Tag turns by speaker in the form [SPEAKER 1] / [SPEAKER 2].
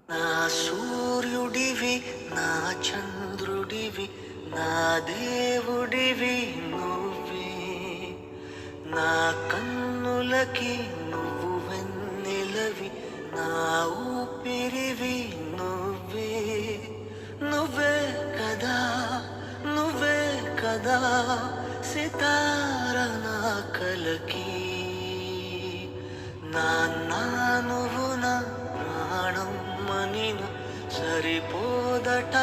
[SPEAKER 1] నా సూర్యుడివి నా చంద్రుడివి నా దేవుడివి నువ్వే. నా కన్నులకి నువ్వు వెన్నెలవి నా ఊపిరివి నువ్వే. నువ్వే కదా నువ్వే కదా సితార నా కలకి. నాన్న నువ్వు నా ప్రాణం మనిన సరిపోదట